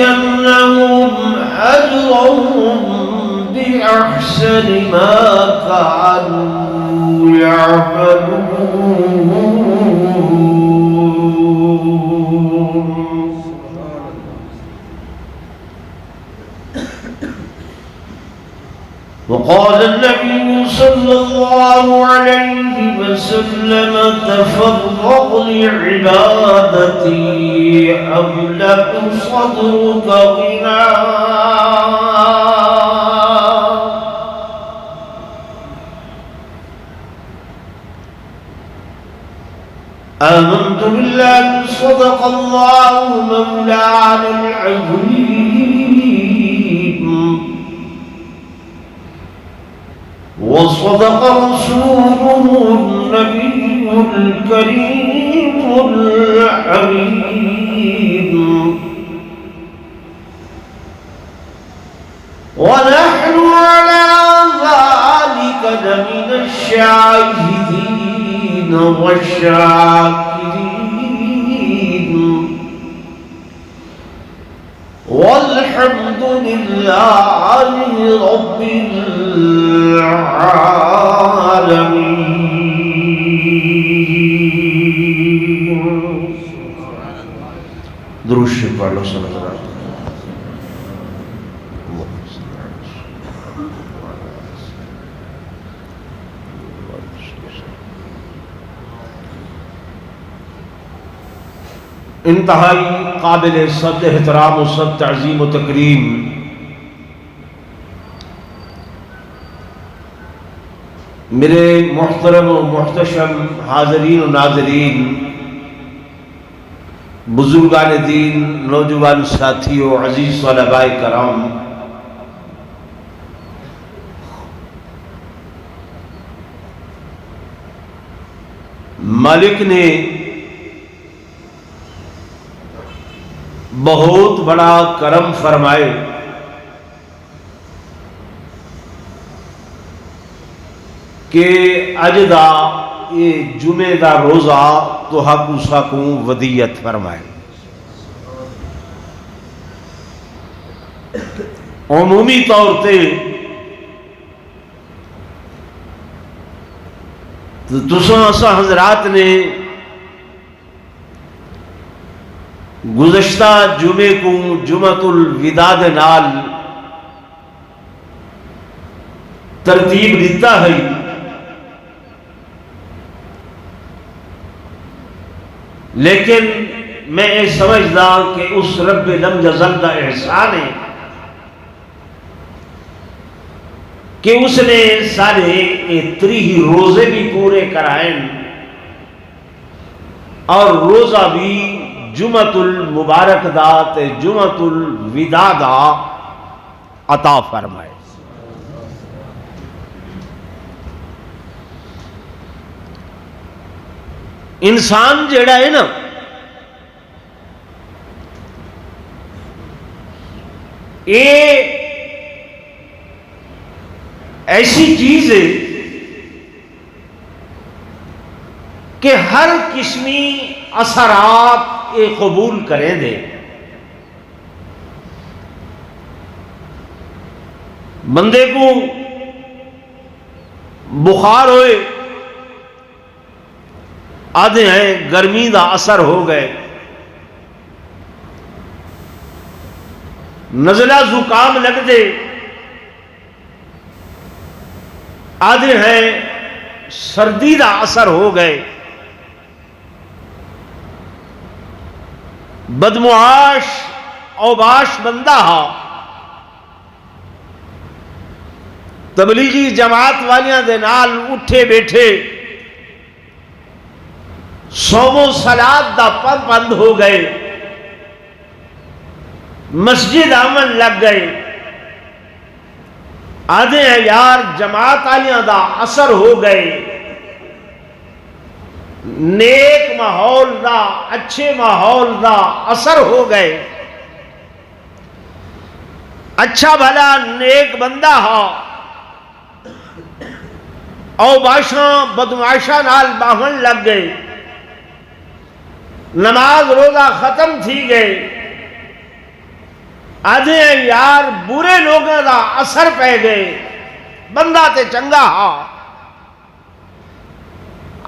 لنجزينهم أجرهم بأحسن ما كانوا يعملون. وقال النبي صلى الله عليه وسلم تفرغ لعبادتي أملأ صدرك غنى. آمنت بالله صدق الله مولانا العظيم وصدق رسوله النبي الكريم الحميد ونحن على ذلك لمن الشاهدين والشاكرين والحمد لله رب العالمين. درود شریف پڑھ لو. صلی اللہ علیہ وسلم. انتہائی قابل صد احترام و صد تعظیم و تکریم میرے محترم و محتشم حاضرین و ناظرین، بزرگان دین، نوجوان ساتھیو، عزیز طلباء کرام، مالک نے بہت بڑا کرم فرمائے کہ اج دا یہ جمعے دا روزہ تو حقو ساکوں ودیت فرمائے. عمومی طور تے تساں اساں حضرات نے گزشتہ جمعے کو جمعۃ الوداع دے نال ترتیب دیتا ہے، لیکن میں یہ سمجھدا کہ اس رب لم یزل دا احسان ہے کہ اس نے سارے 30 روزے بھی پورے کرائیں اور روزہ بھی جمعۃ المبارک دا تے جمعۃ الوداع دا عطا فرمائے. انسان جیڑا ہے نا، یہ ایسی چیز ہے کہ ہر قسمی اثرات یہ قبول کریں دے. بندے کو بخار ہوئے، آدھے ہیں گرمی دا اثر ہو گئے، نزلہ زکام لگ دے، آدھے ہیں سردی دا اثر ہو گئے، بدمعاش اوباش بندہ ہا تبلیغی جماعت والیاں دے نال اٹھے بیٹھے صوم و صلات دا پابند ہو گئے، مسجد آمن لگ گئے، آدھے ہیں یار جماعت والیاں دا اثر ہو گئے، نیک ماحول دا اچھے ماحول دا اثر ہو گئے، اچھا بھلا نیک بندہ ہا او باشاں بدمعاشاں نال باہن لگ گئے، نماز روزہ ختم تھی گئے، آدھے یار برے لوگوں دا اثر پہ گئے بندہ تے چنگا ہا.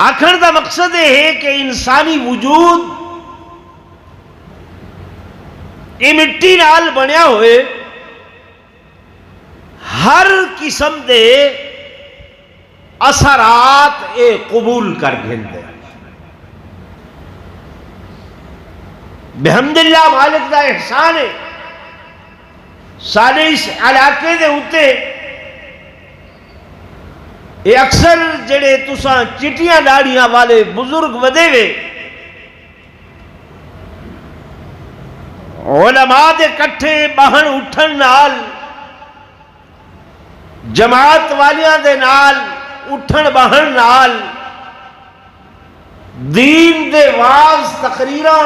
آخر دا مقصد یہ ہے کہ انسانی وجود یہ مٹی نال بنیا ہوئے ہر قسم دے اثرات اے قبول کر گھندے. بحمداللہ مالک دا احسان ہے سارے اس علاقے دے ہوتے یہ اکثر جڑے تساں چٹیاں داڑیاں والے بزرگ ودے وے علماء دے کٹھے بہن اٹھن نال جماعت والیاں دے نال اٹھن بہن نال دین دے واز تقریراں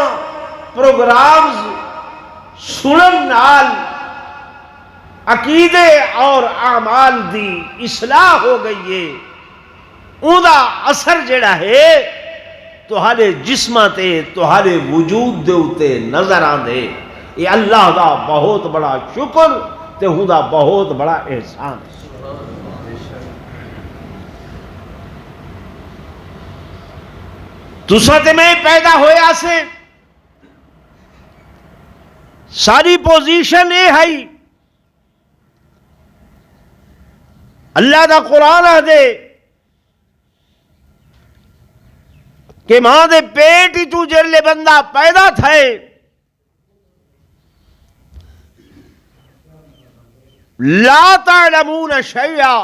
پروگرامز سنن نال عقیدے اور اعمال دی اصلاح ہو گئی ہے. اون دا اثر جڑا ہے تہاڈے جسماں تے تہاڈے وجود دے اوتے نظر آندے. یہ اللہ دا بہت بڑا شکر تے ہوندا بہت بڑا احسان. تساں تے میں پیدا ہویا سے ساری پوزیشن یہ ہے اللہ دا قرآن دے کہ ماں دے پیٹ چو جرلے بندہ پیدا تھے لا تعلمون شیئا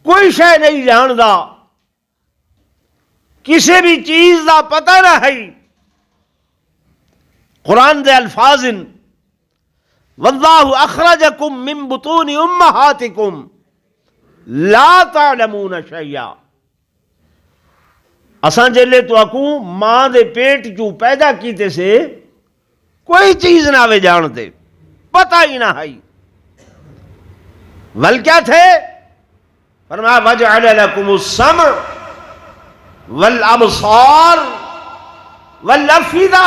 کوئی شے نہیں جاندا کسی بھی چیز دا پتہ نہ ہے. قرآن دے الفاظ واللہ اخرجکم من بطون امہاتکم لا تعلمون شیئا. اساں جلے تو اکوں ماں دے پیٹ چو پیدا کیتے سے کوئی چیز نہ وے جانتے پتہ ہی نہ ہے. ول کیا تھے فرمایا وجعل لکم السمع والابصار والافئدہ.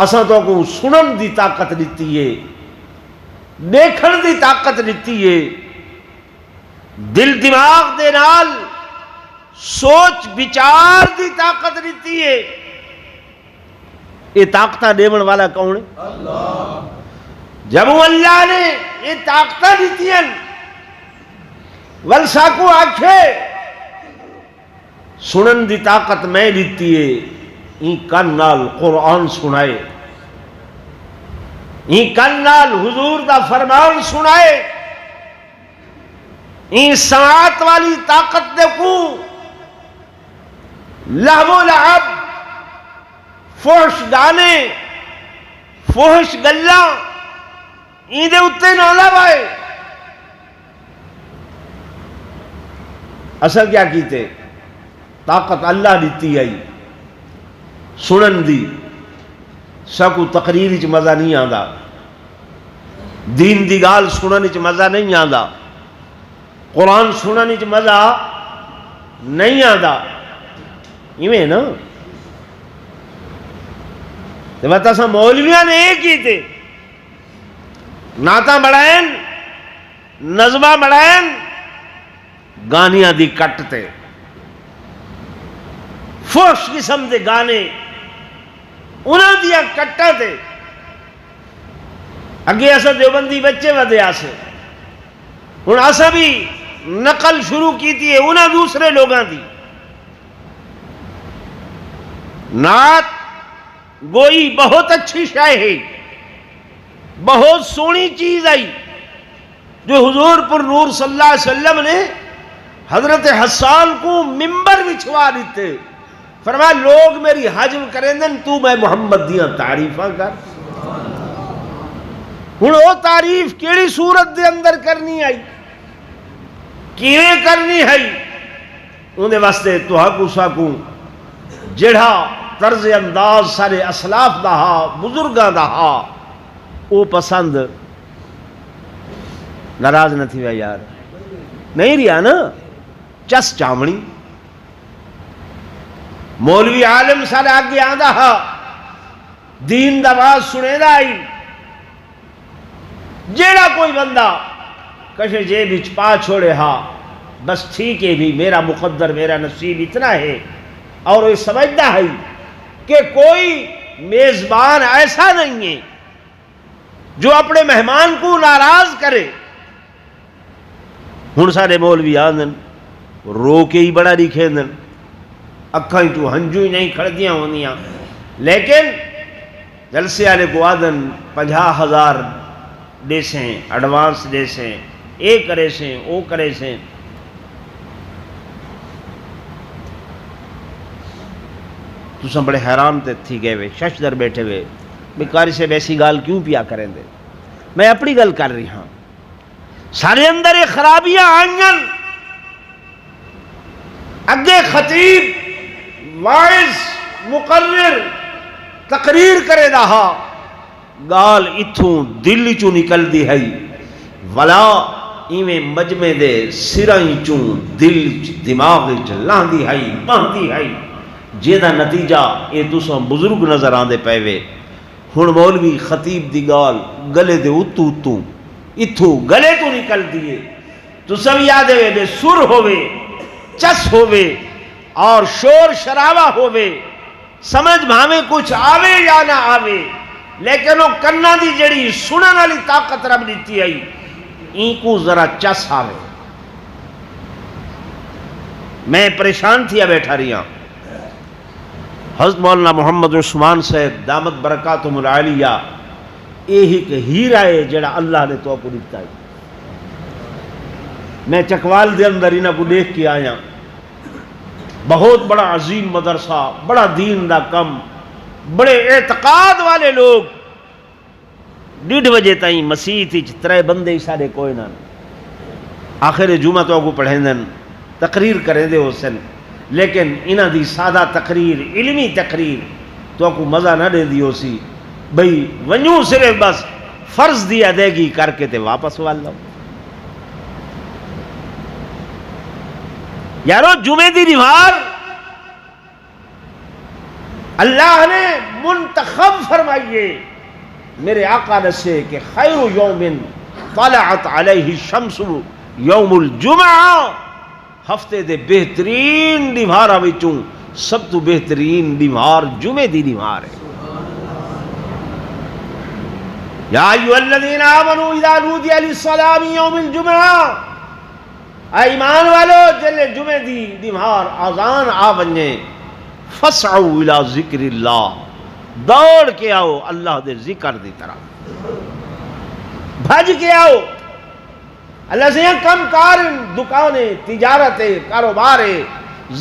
اساں تو کو سنن دی طاقت دیتی ہے دیکھن دی طاقت دیتی ہے دل دماغ دے نال سوچ بچار دی طاقت دیتی ہے. یہ طاقتاں دیون والا کون ہے؟ اللہ. جب اللہ نے یہ طاقتاں دیتی ہیں ولسا کو آکھے سنن دی طاقت میں دیتی ہے این کن نال قرآن سنائے این کن نال حضور دا فرمان سنائے این سماعت والی طاقت دے کو لہو لعب فحش گانے فحش گلاں این دے اتے نہ لوائے. اصل کیا کیتے طاقت اللہ دیتی آئی سنن دی. سکو تقریر چ مزہ نہیں آندا دین دی گال سنن چ مزہ نہیں آندا قرآن سنن چ مزہ نہیں آندا. ایویں نا تے بتا سا مولویاں نے یہ کیتے نعتاں بڑھائیں نظمہ بڑھائیں گانیاں دی کٹ تے فوش قسم دے گانے انہاں دیا کٹاں تے اگے اسا دیوبندی بچے ودے آسے ہن اسا بھی نقل شروع کیتی ہے انہاں دوسرے لوگاں دی. نعت گوئی بہت اچھی شے ہے بہت سونی چیز آئی جو حضور پر نور صلی اللہ علیہ وسلم نے حضرت حسان کو ممبر بچھوا دیتے فرمایا لوگ میری حجم کریں دن تو میں محمد دیاں تعریفاں کر. ہن وہ تعریف کیڑی صورت دے اندر کرنی آئی کیویں کرنی ہے اندے واسطے تہاکو ساکو جڑا طرز انداز سارے اسلاف دا ہا بزرگاں دا ہا او پسند ناراض نہ تھی یار نہیں رہا نا چس چامڑی. مولوی عالم سارے آگے آندا ہا دین دا باز سنے دا آئی جیڑا کوئی بندہ کشے جیب وچ پا چھوڑے ہا بس ٹھیک ہے بھی میرا مقدر میرا نصیب اتنا ہے، اور یہ سمجھتا ہے کہ کوئی میزبان ایسا نہیں ہے جو اپنے مہمان کو ناراض کرے۔ ہن سارے مولوی آندن رو کے ہی بڑا لکھے دن، اکھاں تو ہنجو ہی نہیں کھڑدیاں ہونیاں، لیکن جلسے والے کو آدن 50,000 دے سیں، ایڈوانس دے سیں، اے کرے سیں او کرے سیں۔ تو سب بڑے حیران تھی گئے ہوئے شش در بیٹھے ہوئے بیکاری سے ویسی گال کیوں پیا کریں دے۔ میں اپنی گل کر رہی ہاں، سارے اندر یہ خرابیاں آئیں، اگے خطیب واعظ مقرر تقریر کرے رہا، گال اتھوں دل چوں نکل دی ہے، ولا ایویں مجمع دے سرائیں چوں دل دماغ چ لاندی ہے باندی ہے، جیدہ نتیجہ اے تساں بزرگ نظر آندے پے وے۔ ہن مولوی خطیب دی گال گلے دے اتو اتو اتھو گلے تو نکل دیے، تو سب یاد ہے بے سر ہوئے چس ہوئے اور شور شرابہ ہوئے، سمجھ بھاویں کچھ آوے یا نہ آوے، لیکن وہ کنا دی جڑی سنن والی طاقت رب دیتی آئی این کو ذرا چس آوے۔ میں پریشان تھیا بیٹھا رہا، حضرت مولانا محمد عثمان صاحب دامت برکاتہم العالیہ ایک ہیرا ہے جڑا اللہ نے تو کو دیتا ہے۔ میں چکوال دے اندر انہاں کو دیکھ کے آیا، بہت بڑا عظیم مدرسہ، بڑا دین دا کم، بڑے اعتقاد والے لوگ، 1:30 بجے تائیں مسیت وچ 3 بندے سارے کوئی نہ، آخر جمعہ تو کو پڑھیں دن تقریر کریں دے ہو سن، لیکن انہاں دی سادہ تقریر علمی تقریر تو کو مزہ نہ دے دی ہو سی، بھئی ونیوں صرف بس فرض دی ادائیگی کر کے تے واپس واللہ۔ یارو جمعے دی نماز اللہ نے منتخب فرمائیے، میرے آقا نے سے کہ خیر یوم طلعت علیہ الشمس یوم الجمعہ، ہفتے دے بہترین نمارا وچوں سب تو بہترین نمار جمعے دی نمار ہے۔ یا ایھا الذین آمنوا اذا نودی للصلاۃ من یوم الجمعہ، اے ایمان والو جلے جمعے دی نمار اذان آ ونجے، فسعوا الی ذکر اللہ، دوڑ کے آؤ اللہ دے ذکر دی طرف، بھج کے آؤ اللہ سے کم کار، دکانیں، تجارتیں، کاروباریں،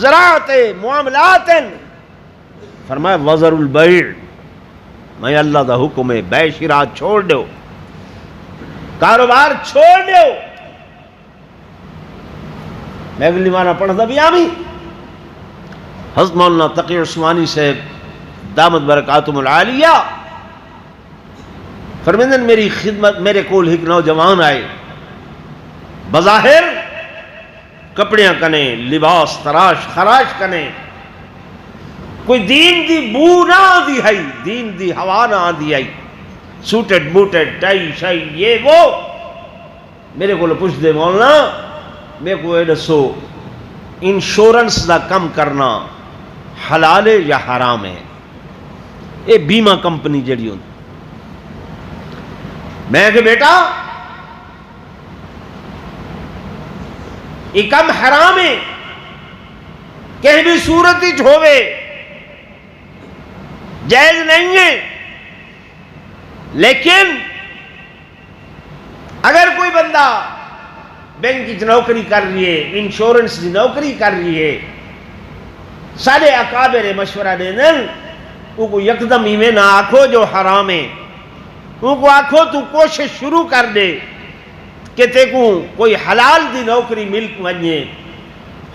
زراعتیں، معاملات، فرمایا وذروا البیع، میں اللہ دا حکم ہے بے شراء چھوڑ دو، کاروبار چھوڑ دو۔ میں اگلی مانا پڑھتا بھی آمی، حضرت مولانا تقی عثمانی صاحب دامت برکاتہم العالیہ فرمیندن میری خدمت میرے کول ایک نوجوان آئے، بظاہر کپڑیاں کنے، لباس تراش خراش کنے، کوئی دین دی بو نہ آدھی ہے، دین دی ہوا نہ آدھی ہے، سوٹڈ بوٹڈ ٹائی شائی یہ وہ، میرے کو پوچھ دے مولانا میرے کو یہ دسو انشورنس دا کم کرنا حلال ہے یا حرام ہے؟ یہ بیمہ کمپنی جڑی ہوں، میں کہ بیٹا یہ کم حرام ہے، کہیں بھی صورت ہی ہوئے جائز نہیں ہے، لیکن اگر کوئی بندہ بینک کی نوکری کر رہی ہے، انشورنس کی نوکری کر رہی ہے، سارے اکابر مشورہ دینن ان کو یکدم ہی میں نہ آکھو جو حرام ہے، ان کو آکھو تو کوشش شروع کر دے کہ تے کو کوئی حلال دی نوکری مل ونجے،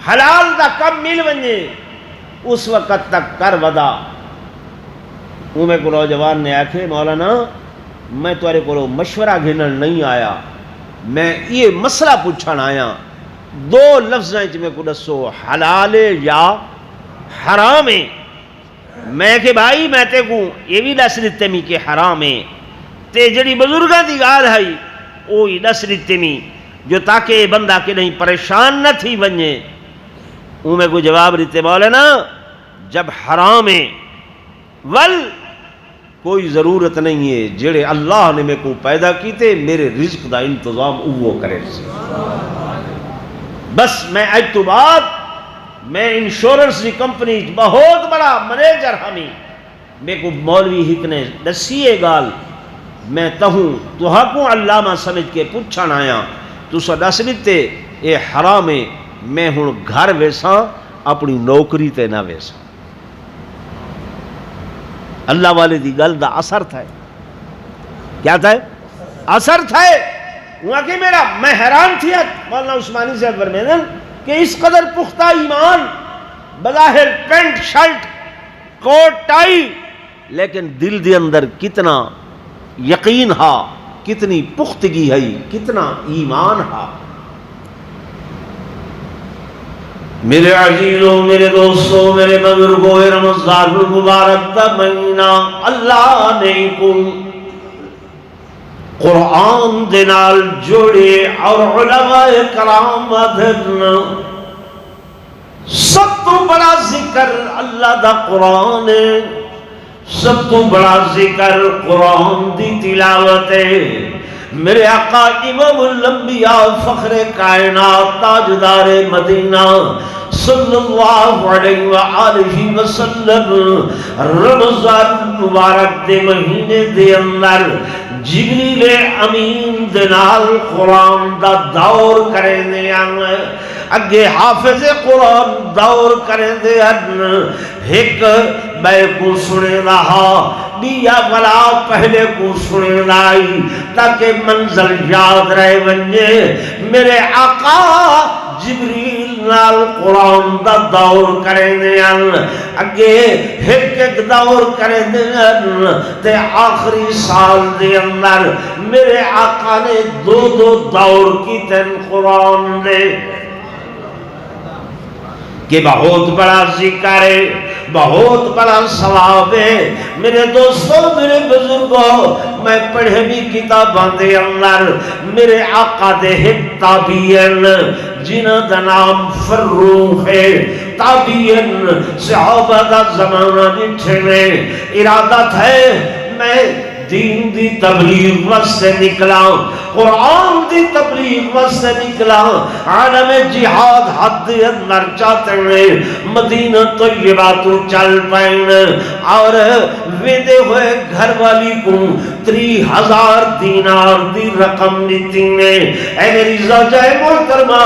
حلال دا کم مل ونجے، اس وقت تک کر ودا۔ وہ میں کو نوجوان نے آکھے مولانا میں تمہارے کو مشورہ گھنن نہیں آیا، میں یہ مسئلہ پوچھن آیا، 2 لفظیں میں کو دسو حلال یا حرام ہے؟ میں کہ بھائی میں تے کو یہ بھی دس دیتے می کہ حرام ہے تے جڑی بزرگاں دی گال ہے وہی دس دیتے می جو تاکہ یہ بندہ کہ نہیں پریشان نہ تھی بنے وہ میں کو جواب دیتے مولانا جب حرام ہے ول کوئی ضرورت نہیں ہے جڑے اللہ نے میں کو پیدا کیتے میرے رزق دا انتظام وہ کرے بس میں اج تو بعد میں انشورنس دی کمپنی بہت بڑا منیجر ہمیں میں کو مولوی ہک نے دسیے گال میں تہوں تو حقوں علامہ سمجھ کے پوچھن آیا تو سا دس دیتے اے حرام ہے میں ہوں گھر ویساں اپنی نوکری تے نہ ویساں اللہ والے دی گل دا اثر تھا کیا تھا اثر تھا وہاں کہ میرا میں حیران تھی مولانا عثمانی صاحب فرمیدن کہ اس قدر پختہ ایمان بظاہر پینٹ شرٹ کوٹ ٹائی لیکن دل دے اندر کتنا یقین ہا کتنی پختگی ہے کتنا ایمان ہا میرے عزیزوں میرے دوستوں میرے بزرگوں رمضان المبارک دا مہینہ اللہ نے کو قرآن دے نال جوڑے اور علماء کرام ادھن سب تو بڑا ذکر اللہ دا قرآن ہے سب تو بڑا ذکر قرآن دی تلاوت ہے میرے آقا امام الانبیاء فخر کائنات تاجدار مدینہ صلی اللہ علیہ وآلہ وسلم رمضان مبارک دے مہینے دے اندر جبریل امین دے نال قرآن دا دور کرے دے اگے حافظ قرآن دور کرے دے ایک بے کو سنے رہا دیا بلا پہلے کو سنے لائی تاکہ منزل یاد رہے بنجے میرے آقا جبریل نال قرآن دا دور کرے دین اگے ایک دور کرے دین تے آخری سال دے اندر میرے آقا نے دو دور کی تین قرآن دے کہ بہت بڑا ذکر ہے بہت بڑا ثواب ہے میرے دوستوں میرے بزرگوں میں پڑھے بھی کتاباں دے اندر میرے آقا دے ایک تابعین جنہ دا نام فروخ ہے تابعین صحابہ دا زمانہ نٹھے میں ارادت ہے میں دین دی تبلیغ واسطے نکلا قرآن دی تبلیغ واسطے نکلا عالم جہاد حد اندر چاہتے ہیں مدینہ طیبہ تو چل پائن اور ویدے ہوئے گھر والی کو 30,000 دینار دی رقم دیتی نے اے میری زوجہ محترمہ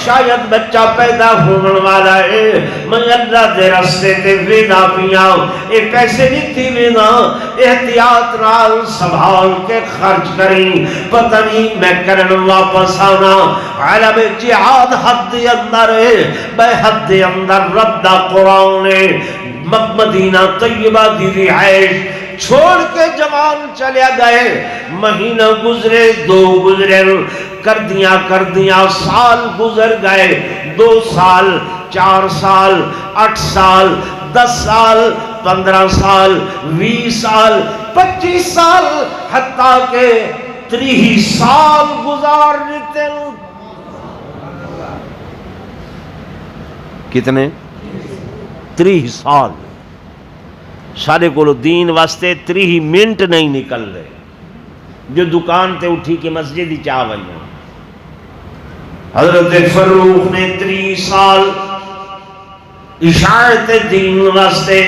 شاید بچہ پیدا ہونے والا ہے میں اللہ دے رستے تے ویدہ پیا اے پیسے دیتی ویدہ احتیاط نال سنبھال کے خرچ کریں پتہ نہیں میں کرن واپس آنا عالم جہاد حد اندر ہے بے حد اندر رب دا قرآن نے مدینہ طیبہ دی رہائش چھوڑ کے جوان چلے گئے مہینہ گزرے 2 گزرے کر دیا سال گزر گئے 2 سال 4 سال 8 سال 10 سال 15 سال 20 سال 25 سال حتیٰ کہ 30 سال گزار دیتے ہیں کتنے 30 سال سارے کو دین واسطے 30 منٹ نہیں نکل رہے جو دکان تے اٹھی کہ مسجد ہی چاہ بھائی حضرت فروخ نے 30 سال اشاعت دین واسطے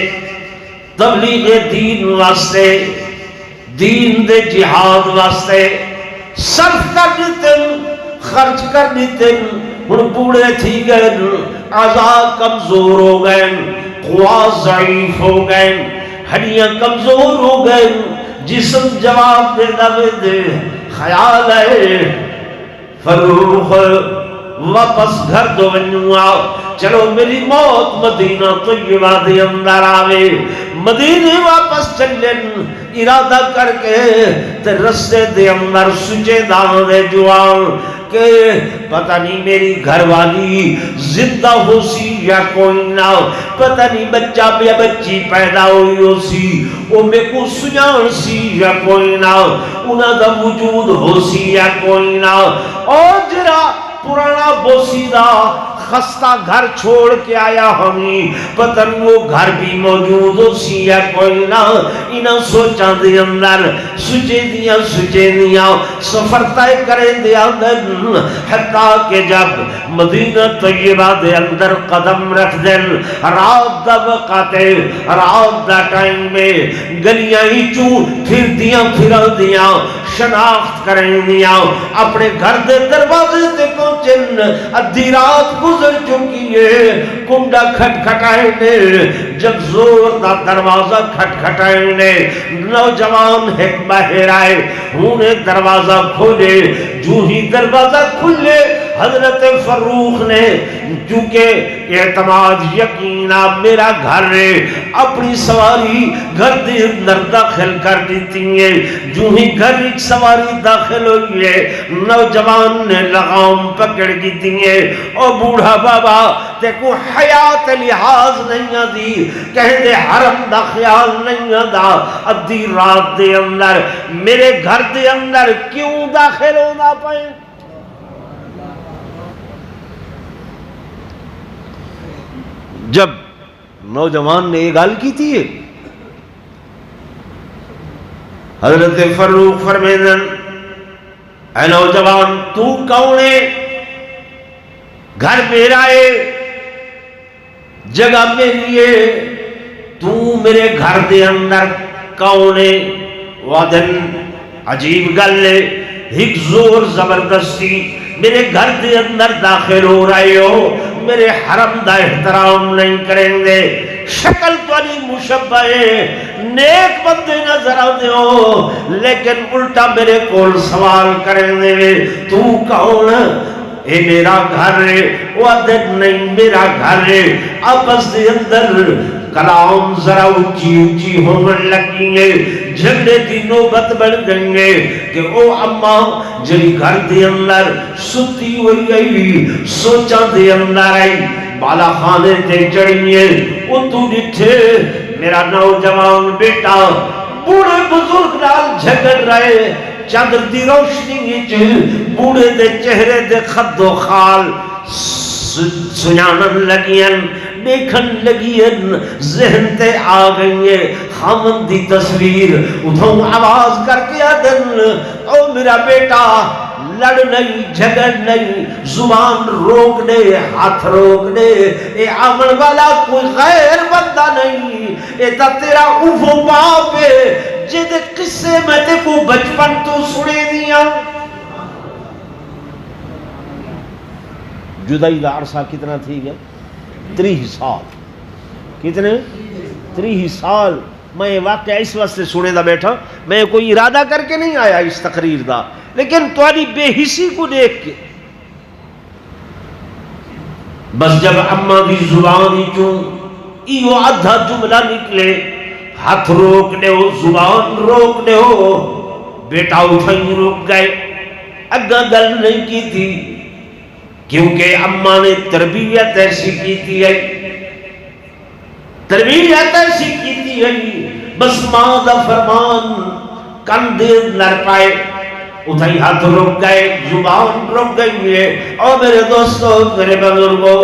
تبلیغ دین واسطے دین دے جہاد واسطے صرف کر دیتے خرچ کر دیتے ہن بوڑھے تھی گئے اعضاء کمزور ہو گئے قوا ضعیف ہو گئے ہڈیاں کمزور ہو گئے جسم جواب دے دے خیال ہے فروخ واپس گھر دو ونجوا چلو میری موت مدینہ طیبہ دے اندر آوے مدینے واپس چلن ارادہ کر کے تے رستے دے اندر سچے دان دے جوان کہ پتہ نہیں میری گھر والی زندہ ہو سی یا کوئی نہ پتہ نہیں بچہ یا بچی پیدا ہوئی ہو سی او میں کو سنان سی یا کوئی نہ انہاں دا وجود ہو سی یا کوئی نہ اور جرا پرانا بوسیدہ خستہ گھر چھوڑ کے آیا ہمیں پتہ نہیں وہ گھر بھی موجود ہو سی یا کوئی نہ انہاں سوچاں دے اندر سچے دیاں سفر طے کریں دے اندر حتیٰ کہ جب مدینہ طیبہ دے اندر قدم رکھ دن رات دا وقت رات دا ٹائم میں گلیاں ہی چوں پھر دیاں شناخت کریں دیاں اپنے گھر دے دروازے تے پہنچن ادھی رات گزر چکی ہے کنڈا کھٹکھٹائیں نے جب زور دا دروازہ کھٹکھٹائیں نے نوجوان ایک باہر آئے انہیں دروازہ کھولے جو ہی دروازہ کھلے حضرت فاروق نے چونکہ اعتماد یقینہ میرا گھر ہے اپنی سواری گھر دے اندر داخل کر دیتی ہے جو ہی گھر ایک سواری داخل ہوئی ہے نوجوان نے لغام پکڑ کی ہے اور بوڑھا بابا دیکھو حیات لحاظ نہیں دی کہیں دے حرم دا خیال نہیں دا ادھی رات دے اندر میرے گھر دے اندر کیوں داخل ہونا پائیں جب نوجوان نے یہ گال کی تھی حضرت فاروق فرمیدن اے نوجوان تو کون ہے گھر میرا ہے جگہ میری ہے تو میرے گھر دے اندر کون ہے وعدن عجیب گل ہے ایک زور زبردستی میرے گھر دے اندر داخل ہو رہے ہو میرے حرم دا احترام نہیں کریں گے شکل تو نہیں مشبہ ہے نیک بندے نظر آتے ہو لیکن الٹا میرے کول سوال کریں گے تو کون اے میرا گھر ہے وعدت نہیں میرا گھر ہے آپس دے اندر کلام ذرا اونچی ہونے لگی ہے جھگڑے کی نوبت بڑھ گئیں گے کہ او اماں جلی گھر دے اندر ستی ہوئی گئی سوچاں دے اندر آئی بالا خانے تے چڑھئیے او تو ڈٹھے میرا نوجوان بیٹا بوڑھے بزرگ نال جھگڑ رہے چادر دی روشنی بوڑھے دے چہرے دے خد و خال سنانن لگین دیکھن لگین ذہن تے آ گئی خامن دی تصویر ادھوں آواز کر کے آدن او میرا بیٹا لڑ نہیں جھگڑ نہیں زبان روک دے ہاتھ روک دے اے عمل والا کوئی غیر بندہ نہیں اے تا تیرا اوفو باپ ہے جدے قصے میں تے کو بچپن تو سنے دیا جدائی دا عرصہ کتنا تھی گیا 30 سال کتنے 30 سال میں واقعہ اس وقت سے سنے دا بیٹھا میں کوئی ارادہ کر کے نہیں آیا اس تقریر دا لیکن تمہاری بے حسی کو دیکھ کے بس جب اماں دی زبانی چوں ایو آدھا جملہ نکلے ہاتھ روک دے ہو زبان روک دے ہو بیٹا اٹھائی روک گئے اگا گل نہیں کی تھی کیونکہ اماں نے تربیت ایسی کی تھی ہے تربیت ایسی کی تھی ہے بس ماں دا فرمان کندے لڑ پائے اتھائی ہاتھ رک گئے زبان رک گئی ہے اور میرے دوستوں میرے بزرگوں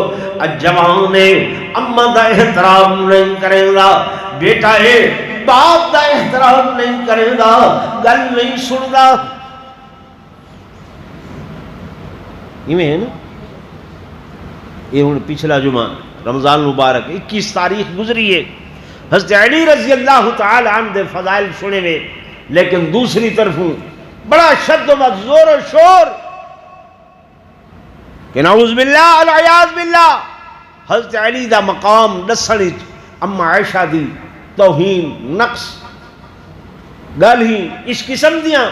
جوان نے اماں دا احترام نہیں کرے گا بیٹا ہے باپ دا احترام نہیں کرے گا گل نہیں سن گا ایمین یہ ان پچھلا جمعہ رمضان مبارک 21 تاریخ گزری ہے حضرت علی رضی اللہ تعالی عنہ دے فضائل سنے میں لیکن دوسری طرف بڑا شد و زور و شور کہ نعوذ باللہ العیاذ باللہ حضرت علی دا مقام نسڑی اما عائشہ دی توہین نقص گل ہی اس قسم دیاں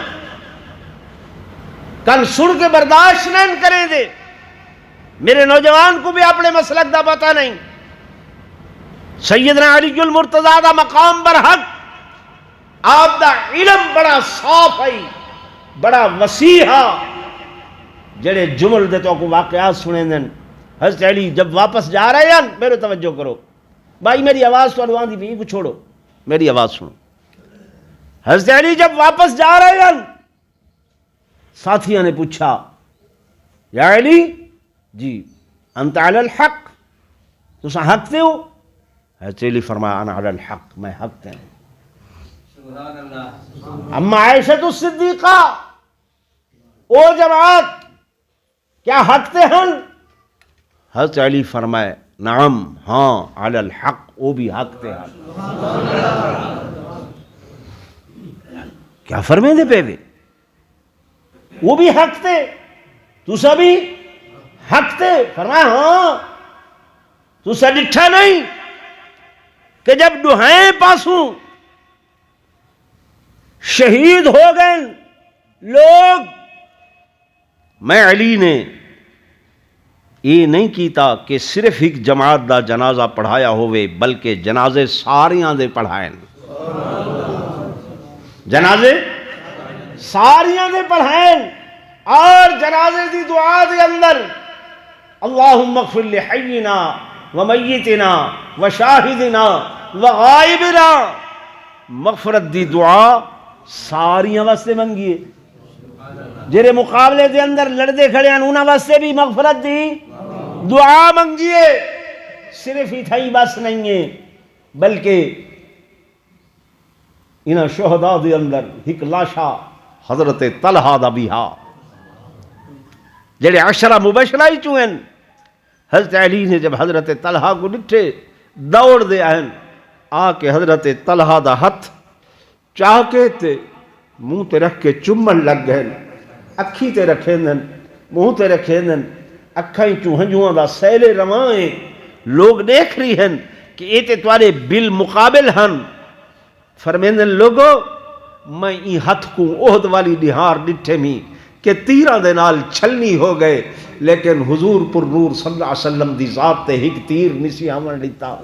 کل سن کے برداشت نہیں کریں دے میرے نوجوان کو بھی اپنے مسلک دا پتہ نہیں. سیدنا علی المرتضیٰ دا مقام برحق، آپ دا علم بڑا صاف ہے، بڑا وسیع ہے. جڑے جمل دے تو کو واقعات سنے دن. حضرت علی جب واپس جا رہے ہیں، میرے توجہ کرو بھائی، میری آواز تو آندی بھی کو چھوڑو، میری آواز سنو. حضرت علی جب واپس جا رہے ہیں، ساتھیوں نے پوچھا یا علی جی انت علی الحق، تسا حق تے ہو؟ حضرت علی فرمایا انا علی الحق، میں حق تے ہوں. اما عائشہ الصدیقہ او جماعت کیا حق تے ہیں؟ حضرت علی فرمائے نعم، ہاں علی الحق، وہ بھی حق تے ہیں. کیا فرمے دے پہ بھی وہ بھی حق تے، تسا بھی حق تے. فرمایا ہاں، تسا ڈٹھا نہیں کہ جب دہائیں پاسوں شہید ہو گئے لوگ، میں علی نے یہ نہیں کیتا کہ صرف ایک جماعت دا جنازہ پڑھایا ہوئے، بلکہ جنازے ساریاں دے پڑھائیں. جنازے ساریاں دے پڑھائیں، اور جنازے دی دعا دے اندر اللہم اغفر لحینا ومیتنا وشاہدنا وغائبنا، مغفرت دی دعا ساریاں واسطے منگیے. جرے مقابلے دے اندر لڑدے کھڑے ہیں انہاں واسطے بھی مغفرت دی دعا منگیے. صرف ہی تھائی بس نہیں ہے، بلکہ انہاں شہداء دے اندر ایک لاشا حضرت طلحہ دا بھی ہا، جڑے عشرہ مبشرہ ہی چوئن. حضرت علی نے جب حضرت طلحہ کو ڈٹھے دوڑ دے آئن، آ کے حضرت طلحہ دا ہتھ چاہ کے تے منہ تے رکھ کے چمن لگ گئے، اکھی تے رکھے دن، منہ تے رکھے دن، اکھائیں چوہنجوہاں دا سیلے روائیں. لوگ دیکھ رہی ہیں کہ یہ تے توارے بالمقابل ہن. فرمیندن لوگو میں ای ہتھ کو عہد والی نہار ڈٹھے میں کہ تیرہ دے نال چھلنی ہو گئے، لیکن حضور پر نور صلی اللہ علیہ وسلم دی ذات تے ہک تیر نسی ہمن ڈیتا.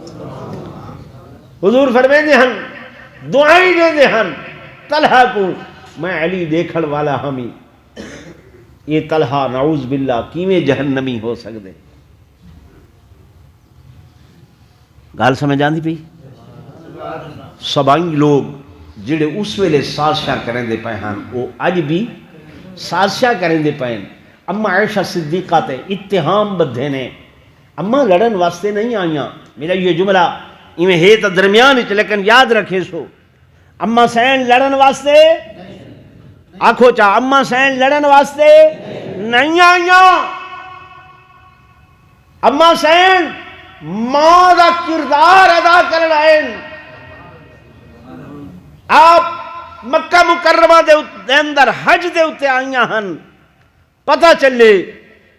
حضور فرمیندے ہن دعائیں دے دے ہن طلحہ کو، میں علی دیکھڑ والا ہمیں. یہ طلحہ نعوذ باللہ کیویں جہنمی ہو سکدے؟ گال سمجھ آندی پئی؟ سبائی لوگ جڑے اس ویلے سازشاں کریں دے پئے ہن، وہ اج بھی سازشاں کریں دے پئے. اما عائشہ صدیقہ تے اتہام بدھے نے، اما لڑن واسطے نہیں آئیاں. میرا یہ جملہ ایویں ہے تو درمیان وچ، لیکن یاد رکھے سو اما سین لڑن واسطے آکھو چاہ، اما سین لڑن واسطے نہیں آئیاں. اما سین ماں دا کردار ادا کر رہے ہیں. آپ مکہ مکرمہ دے اندر حج دے اتے آئیاں ہن، پتہ چلے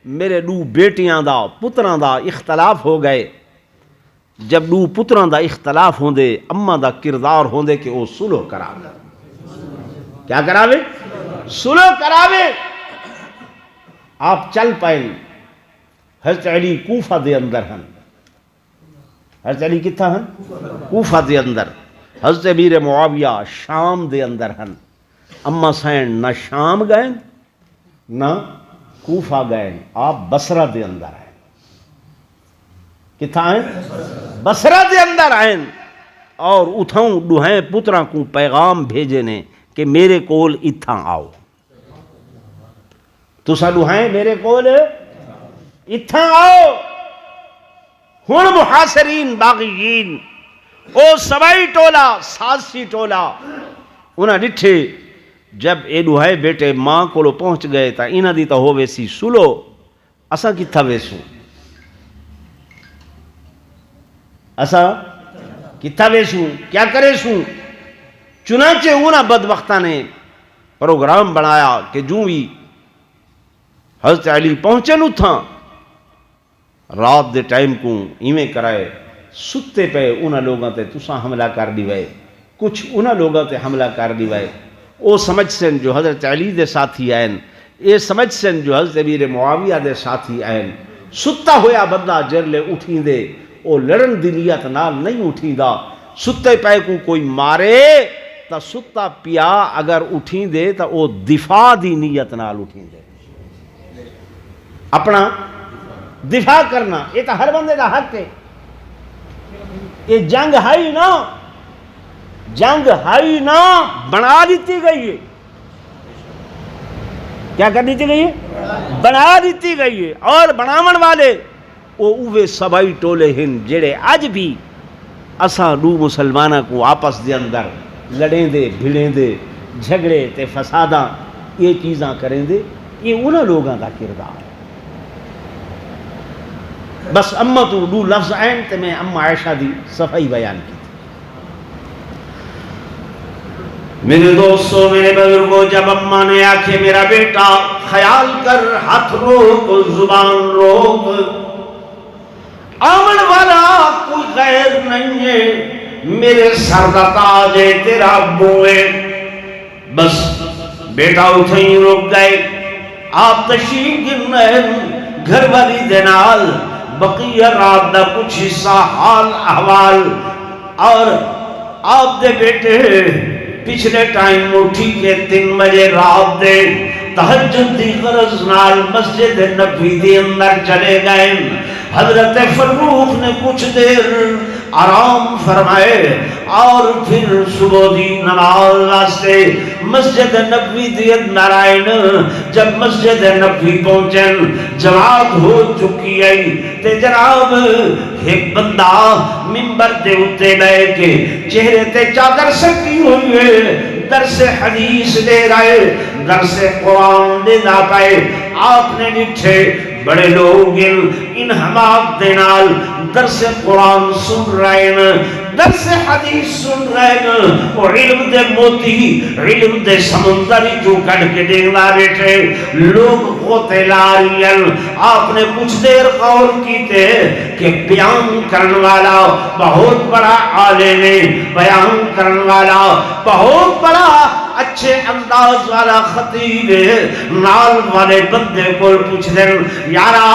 میرے دو بیٹیاں دا پتراں دا اختلاف ہو گئے. جب دو پتراں دا اختلاف ہوندے، اما دا کردار ہوندے کہ وہ صلح کراوے. کیا کراوے؟ صلح کراوے. آپ چل پائیں. حضرت علی کوفہ دے اندر ہن. حضرت علی کتھا ہن؟ کوفہ دے اندر. حضرت امیر معاویہ شام دے اندر ہن. اما سین نہ شام گئے نہ کوفہ گئے، آپ بصرہ دے اندر ہیں. کتھا ہیں؟ بصرہ دے اندر ہیں. اور اتھاؤں دوہیں پتراں کو پیغام بھیجے نے کہ میرے کول اتھاں آؤ. تسا دوہیں میرے کول اتھاں آؤ. ہن محاصرین باغیین او سبائی ٹولا سازشی ٹولا انہاں ڈٹھے جب اے دوہے بیٹے ماں کولو پہنچ گئے تا انہاں دی تا ہو ویسی سلو، اساں کتھا ویسوں، اساں کتھا ویسوں، کیا کرے سوں. چنانچہ انہاں بدبختہ نے پروگرام بنایا کہ جو بھی حضرت علی پہنچے نو تھا رات دے ٹائم کو ایویں کرائے ستے پہ انہاں لوگاں تے تساں حملہ کر دیوائے، کچھ انہاں لوگاں تے حملہ کر دیوائے. او سمجھ سن جو حضرت علی دے ساتھی آئین، اے سمجھ سن جو حضرت امیر معاویہ دے ساتھی آئین. ستا ہویا بندہ جرلے اٹھی دے وہ لڑن دی نیت نال نہیں اٹھی دا. ستے پے کو کوئی مارے تا ستا پیا اگر اٹھی دے تا وہ دفاع دی نیت نال اٹھی دے, اپنا دفاع کرنا. یہ تو ہر بندے دا حق ہے. یہ جنگ ہائی نا, جنگ ہائی نا بنا دیتی گئی ہے. کیا کر دیتی گئی ہے؟ بنا دیتی گئی ہے. اور بناون والے وہ اوے سبائی ٹولے ہیں جڑے اج بھی اساں دو مسلمانہ کو آپس دے اندر لڑیں دے بھڑیں دے جھگڑے تے فساداں یہ چیزاں کریں دے. یہ انہاں لوگاں دا کردار ہے. بس اما تو دو لفظ آئیں تے میں اما عائشہ دی صفائی بیان کی. میرے دوستوں میرے بزرگوں, جب اماں نے آکھے میرا بیٹا خیال کر, ہاتھ روک, زبان روک, آمن والا کوئی غیر نہیں ہے, میرے سر دا تاج ہے, تیرا ابو ہے. بس بیٹا اٹھیں رک گئے. آپ تشریف گرنے گھر والی دے نال بقیہ رات دا کچھ حصہ حال احوال, اور آپ دے بیٹے پچھلے ٹائم اٹھی کے 3 بجے رات دے تہجد دی غرض نال مسجد نبوی دے اندر چلے گئے. حضرت فروخ نے کچھ دیر آرام فرمائے اور پھر صبح دی نماز واسطے مسجد نبوی دی اندر آئے. جب مسجد نبوی پہنچن جماعت ہو چکی ہے تے جناب ایک بندہ منبر دے اتے بیٹھ کے چہرے تے چادر سکی ہوئی ہے, درس حدیث دے رہے, درس قرآن دے دا پائے. آپ نے ڈٹھے بڑے لوگ ان حماق دے نال درس قرآن سن رہے ہیں, درس حدیث سن رہے ہیں, اور علم دے موتی علم دے سمندری جو کڑ کے دینا بیٹھے لوگ غوطے لاریل. آپ نے کچھ دیر غور کیتے کہ بیان کرن والا بہت بڑا عالم ہے, بیان کرن والا بہت بڑا اچھے انداز والا خطیب ہے. نال والے بندے کو پوچھ دیں یارا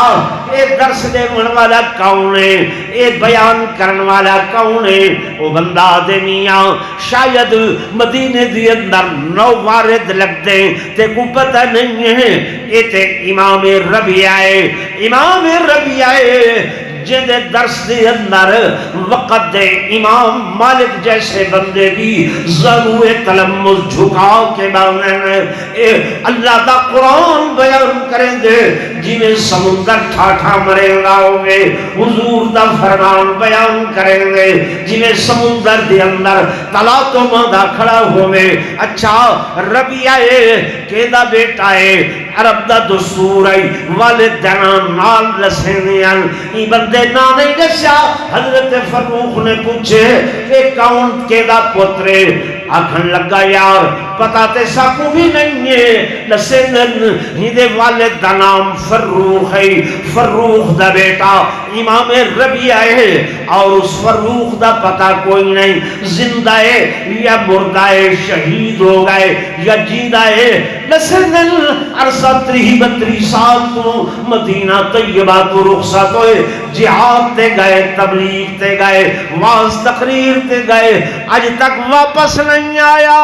اے درس دے من والا کون ہے, اے بیان کرن والا کون ہے؟ وہ بندہ دے میاں شاید مدینے دی اندر 9 وارد لگ دے تے کو پتہ نہیں ہے. اے تے امام ربیعہ ہے, امام ربیعہ ہے جن درس دے اندر وقت دے امام مالک جیسے بندے بھی ضرور تلمس جھکا کے بانے اللہ دا قرآن بیان کریں دے جنہیں سمندر ٹھاٹھا مرے لاؤگے. حضور دا فرمان بیان کریں دے جنہیں سمندر دے اندر تلا تو ماندہ کھڑا ہوئے. اچھا ربیعہ کہ دا بیٹا ہے, عرب دا دستور ہے, والد دنان نال لسینیان ای بندے نا نہیں دسیا. حضرت فروخ نے پوچھے کہ کون کے دا پترے, آکھن لگا یار پتا تے ساکو بھی نہیں ہے, لسینن ہی دے والد دا نام فروخ ہے, فروخ دا بیٹا امام ربیعہ ہے, اور اس فروخ دا پتا کوئی نہیں زندہ ہے یا مردہ ہے, شہید ہو گئے یا جیدہ ہے. لسینن عرصہ 32 سال تو مدینہ طیبہ تو رخصت ہوئے, جہاد تے گئے, تبلیغ تے گئے, واز تقریر تے گئے, آج تک واپس نہیں آیا.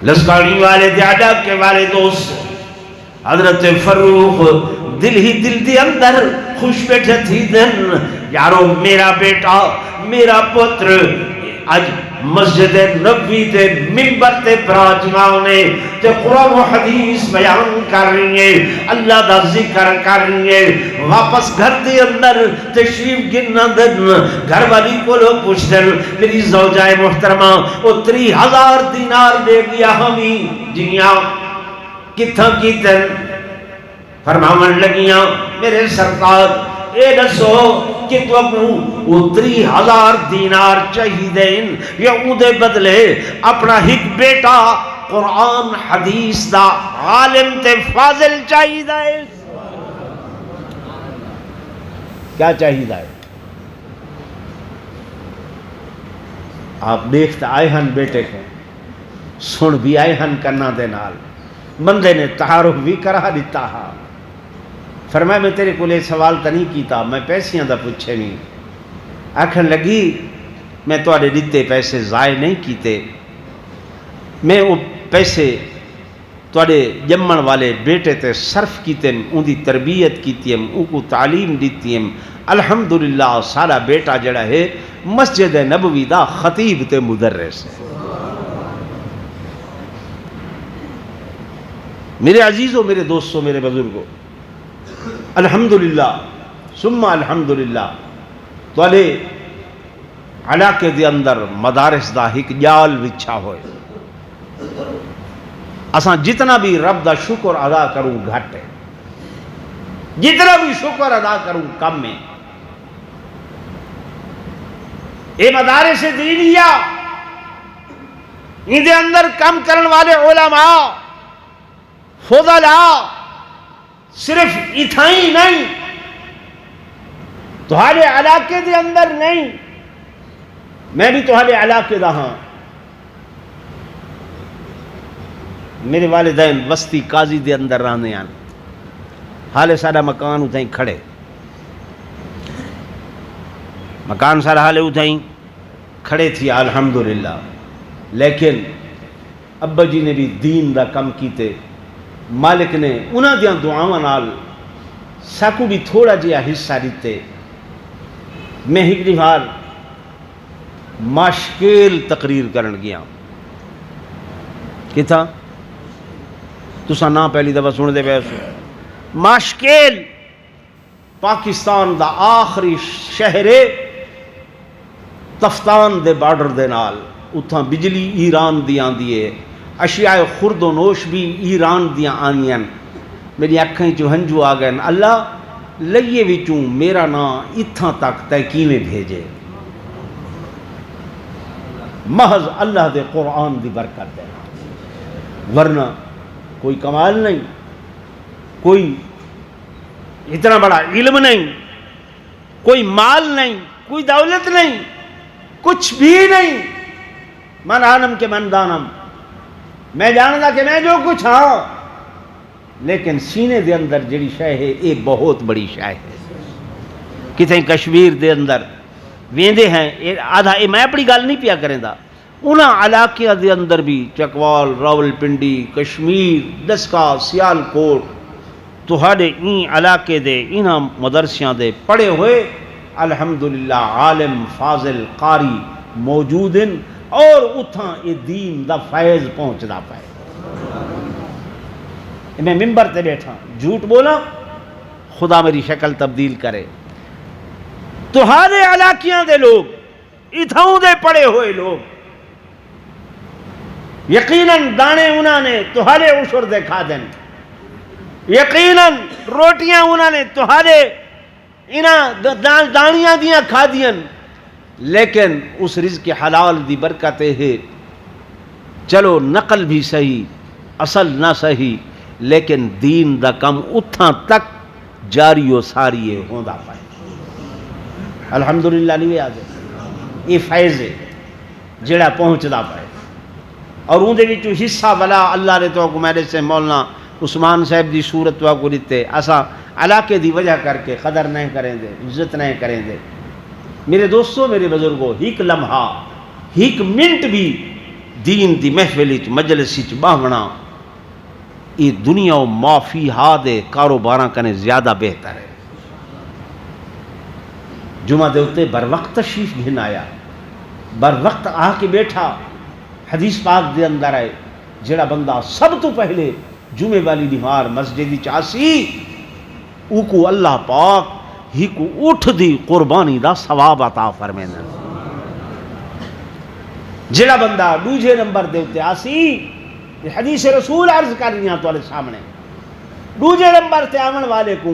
لسکانی والے دیاڈا کے والے دوست حضرت فروخ دل ہی دل دی اندر خوش بیٹھے تھی دن یارو میرا بیٹا میرا پتر آج مسجد نبوی تے منبر تے براجمانے تے قرآن و حدیث بیان کر رہی ہیں, اللہ دا ذکر کر رہی ہیں. واپس گھر دے اندر تشریف گرنا دن گھر والی کو لو پوچھ دن میری زوجہ محترمہ وہ 30,000 دینار دے گیا ہمیں جنیاں کتھا کی دن فرماون لگیاں میرے سرکار اے دسو کہ تو وہ 30,000 دینار چاہیدین یا اودے بدلے اپنا ہک بیٹا قرآن حدیث دا عالم تے فاضل چاہیدہ ہے. کیا چاہیدہ ہے؟ آپ دیکھتا آئے ہن بیٹے کو سن بھی آئے ہن کرنا دے نال بندے نے تعارف بھی کرا دیتا ہا، فرمایا میں تیرے کو سوال تو نہیں کیتا، میں پیسیاں دا پوچھے نہیں، آکھن لگی میں تواڈے دتے پیسے ضائع نہیں کیتے، میں وہ پیسے تواڈے جمن والے بیٹے تے صرف کیتے، ان دی تربیت کیتی، ان کو تعلیم دیتی، الحمدللہ سارا بیٹا جڑا ہے مسجد نبوی دا خطیب تے مدرس ہے۔ میرے عزیزوں، میرے دوستوں، میرے بزرگوں، الحمدللہ ثم الحمدللہ تواڈے علاقے دے اندر مدارس دا ایک جال وچھا ہوئے، اساں جتنا بھی رب دا شکر ادا کروں گھٹ ہے، جتنا بھی شکر ادا کروں کم ہے۔ اے مدارس دینیہ، ان دے اندر کم کرن والے علماء فضلاء صرف اتھائی نہیں، تہاڈے علاقے دے اندر نہیں، میں بھی تہاڈے علاقے دا ہاں، میرے والدین وسطی قاضی دے اندر رہنے ہیں، حالے سارا مکان اتھائیں کھڑے، مکان سارا حالے اتھائیں کھڑے تھی الحمدللہ، لیکن ابا جی نے بھی دین دا کم کیتے، مالک نے انہاں دیاں دعاواں نال ساکو بھی تھوڑا جہا حصہ دیتے۔ میں ایک بار ماشکیل تقریر کرن گیا، کتا تساں نہ پہلی دفعہ سن دے پیسو، ماشکیل پاکستان دا آخری شہر تفتان دے بارڈر دے نال، اتھاں بجلی ایران دی آندی ہے، اشیاء خرد و نوش بھی ایران دیاں آنیاں، میری اکھیں چوں ہنجو آ گئے، اللہ لئیے وچوں میرا نام اتھاں تک تے کیویں بھیجے، محض اللہ دے قرآن دی برکت ہے، ورنہ کوئی کمال نہیں، کوئی اتنا بڑا علم نہیں، کوئی مال نہیں، کوئی دولت نہیں، کچھ بھی نہیں، من عالم کے من دانم، میں جاندا کہ میں جو کچھ ہاں، لیکن سینے دے اندر جڑی شے ہے یہ بہت بڑی شے ہے۔ کتیں کشمیر دے اندر ویندے ہیں، آدھا میں اپنی گل نہیں پیا کریں دا، انہاں علاقے دے اندر بھی چکوال، راول پنڈی، کشمیر، دسکا، سیال کوٹ، تہاڈے این علاقے دے انہاں مدرسیاں دے پڑھے ہوئے الحمدللہ عالم فاضل قاری موجود ہیں، اور اتھاں یہ دین دا فیض پہنچدا پائے۔ میں ممبر تے بیٹھا جھوٹ بولا، خدا میری شکل تبدیل کرے، تہاڈے علاقیاں دے لوگ، اتھاؤں دے پڑھے ہوئے لوگ، یقیناً دانے انہاں نے تہاڈے عشر دے کھا دیں، یقیناً روٹیاں انہاں نے تہاڈے انہاں دانیاں دیاں کھا دیاں، لیکن اس رزق حلال دی برکت ہے، چلو نقل بھی صحیح، اصل نہ صحیح، لیکن دین دا کم اتھاں تک جاری و ساری ہوندا پائے۔ الحمدللہ نہیں آ گئے، یہ فیض ہے جڑا پہنچدا پائے، اور اون دے وچوں حصہ والا اللہ نے تو میرے سے مولانا عثمان صاحب دی صورت وا کو دیتے، اساں علاقے دی وجہ کر کے قدر نہیں کریں دے، عزت نہیں کریں دے۔ میرے دوستوں، میرے بزرگوں، ایک لمحہ، ایک منٹ بھی دین دی محفل وچ مجلس وچ باہنا، یہ دنیا و ما فیہا دے کاروباراں کنے زیادہ بہتر ہے۔ جمعہ دے اتے بر وقت تشریف گھن آیا، بر وقت آ کے بیٹھا، حدیث پاک دے اندر آئے جڑا بندہ سب تو پہلے جمعے والی نماز مسجد وچ آسی، او کو اللہ پاک ہی کو اٹھ دی قربانی دا ثواب عطا فرمینا۔ جڑا بندہ دوجے نمبر دے اتے آسی، حدیث رسول عرض کر رہی ہیں تواڈے سامنے، دوجے نمبر تے آمن والے کو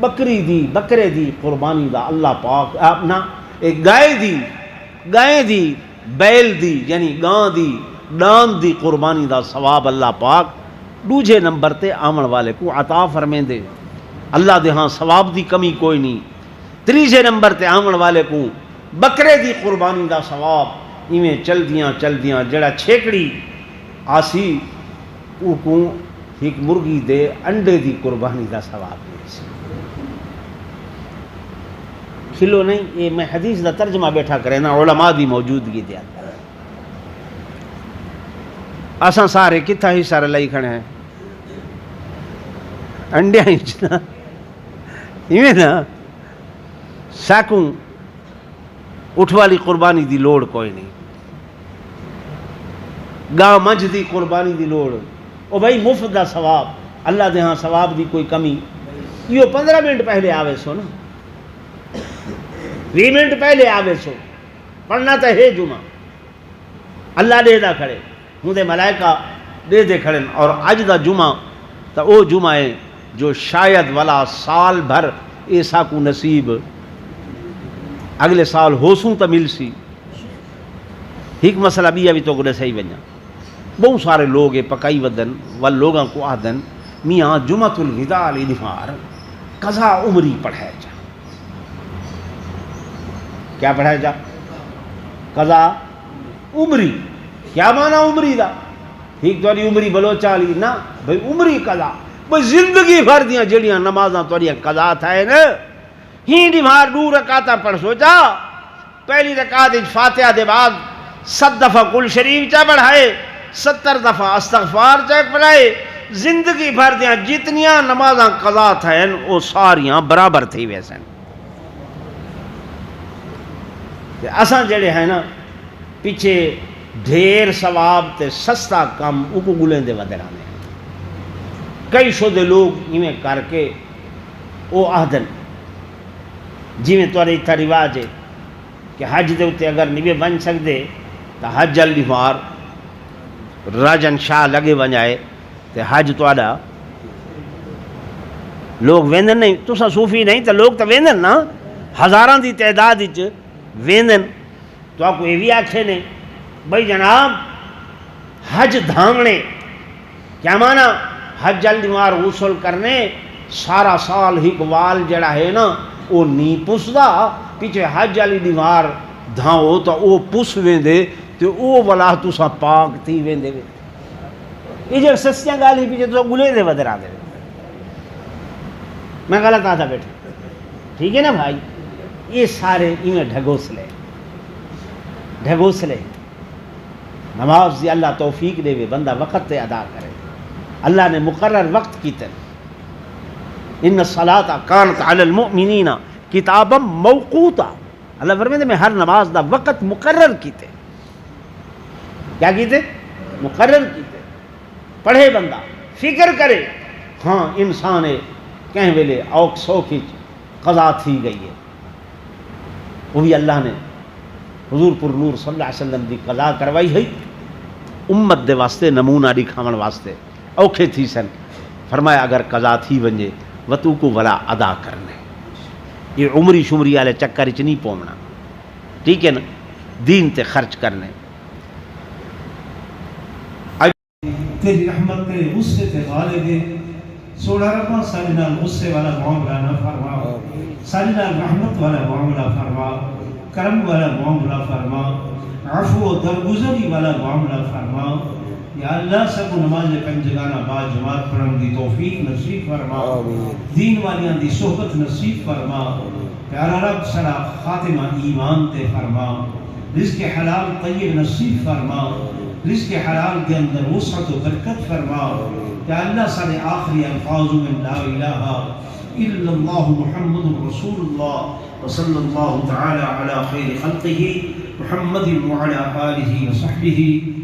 بکری دی، بکرے دی قربانی دا اللہ پاک اپنا ایک گائے دی بیل دی یعنی گاں دی ڈان دی قربانی دا ثواب اللہ پاک دوجے نمبر تے آمن والے کو عطا فرمیں دے۔ اللہ دے ہاں ثواب دی کمی کوئی نہیں۔ تیجے نمبر تے آمن والے کو بکرے دی قربانی دا ثواب، ایویں چل دیاں جڑا چھیکڑی آسی او کو ایک مرغی دے انڈے دی قربانی دا ثواب ملے سی. کھلو نہیں، یہ میں حدیث دا ترجمہ بیٹھا کرے نا علماء دی موجودگی دے اندر. اساں سارے کتھا ہی سارے لئی کھڑے ہیں انڈیاں ہی نا ایویں نا. ساکوں اٹھ والی قربانی دی لوڑ کوئی نہیں، گاں منجھ دی قربانی دی لوڑ. او بھائی مفت دا ثواب اللہ دے ہاں ثواب دی کوئی کمی. یہ 15 منٹ پہلے آوے سو نا، 20 منٹ پہلے آوے سو، پڑھنا تو ہے جمعہ. اللہ دے دا کھڑے ہوں دے ملائکہ دے دے کھڑے. اور اج دا جمعہ تو او جمعہ ہے جو شاید والا سال بھر ایسا کو نصیب اگلے سال ہو سوں تو مل سی. ایک مسئلہ بھی ابھی تو گڑے صحیح بنیا. بہت سارے لوگ پکائی ودن وال لوگاں کو آدن میاں جمعۃ الوداع الادفار قضا عمری پڑھایا جا. کیا پڑھایا جا؟ قضا عمری. کیا معنی عمری دا؟ ایک تو عمری بلوچا لی نا بھئی عمری قضا بھئی زندگی بھر دیاں جڑیاں نمازاں تو قضا تھائے نا. ہی دیوار 2 رکعتاں پڑھ سوچا. پہلی رکعت فاتحہ دے بعد 7 دفعہ کل شریف چا پڑھائے، 70 دفعہ استغفار چا پڑھائے. زندگی بھر دیاں جتنیاں نمازاں قضا تھائیں وہ ساریاں برابر تھی ویسے. اساں جڑے ہیں نا پیچھے ڈھیر ثواب تے سستا کم اکو گلیں دے ودرانے. کئی شو دے لوگ ایویں کر کے او آہدن جی میں توڑے اتھا رواج ہے کہ حج دے ہوتے اگر نہیں بن سکتے تو حج جلدی مار راجن شاہ لگے بنائے تو حج توڑا لوگ ویندن نہیں. تو سا صوفی نہیں تو لوگ تو ویندن نا، ہزاران دی تعداد ویندن. تو آپ کو یہ بھی آکھے نے بھئی جناب حج دھانگنے کیا معنی؟ حج جلدی مار غسل کرنے سارا سال ہی وال جڑا ہے نا وہ نہیں پسدا. پیچھے حج علی دیوار دھاؤ تو وہ پس ویندے تو وہ والا تسا پاک تھی ویندے. یہ جو سستیاں گال ہی پیچھے تو گلے دے بدر آ دے. میں غلط آتا بیٹھا ٹھیک ہے نا بھائی. یہ سارے انہیں ڈھگوسلے. نماز دی اللہ توفیق دے وے بندہ وقت تے ادا کرے. اللہ نے مقرر وقت کیتے. ان الصلاۃ کانت علی المؤمنین کتابا موقوتا. اللہ فرماتے میں ہر نماز دا وقت مقرر کیتے. کیا کیتے؟ مقرر کیتے. پڑھے بندہ فکر کرے ہاں انسان ہے کہیں ویلے اوک سوکھ قضا تھی گئی ہے. وہ بھی اللہ نے حضور پر نور صلی اللہ علیہ وسلم دی قضا کروائی ہے امت دے واسطے نمونہ دکھاون واسطے. اوکھے تھی سن فرمایا اگر قضا تھی ونجے وتو کو ولا ادا کرنے. یہ عمری شمری والے چکر چ نہیں پومنا ٹھیک ہے نا. دین تے خرچ کرنے. تیری رحمت تے غصے تے غالب ہے. سوڑا ربا سارے نال غصے والا معاملہ نہ فرما، سارے نال رحمت والا معاملہ فرما، کرم والا معاملہ فرما، عفو و درگزری والا معاملہ فرما. یا اللہ سب نماز پنجگانہ با جماعت پڑھن دی توفیق نصیب فرما، دین والیاں دی صحبت نصیب فرما. پیارا رب سڑا خاتمہ ایمان تے فرما. رزق حلال طیب نصیب فرما. رزق حلال کے اندر وسعت و برکت فرما. یا اللہ سارے آخری الفاظ من لا الہ الا اللہ محمد رسول اللہ وصلی اللہ تعالی علی خیر خلقہ محمد وعلی آلہ وصحبہ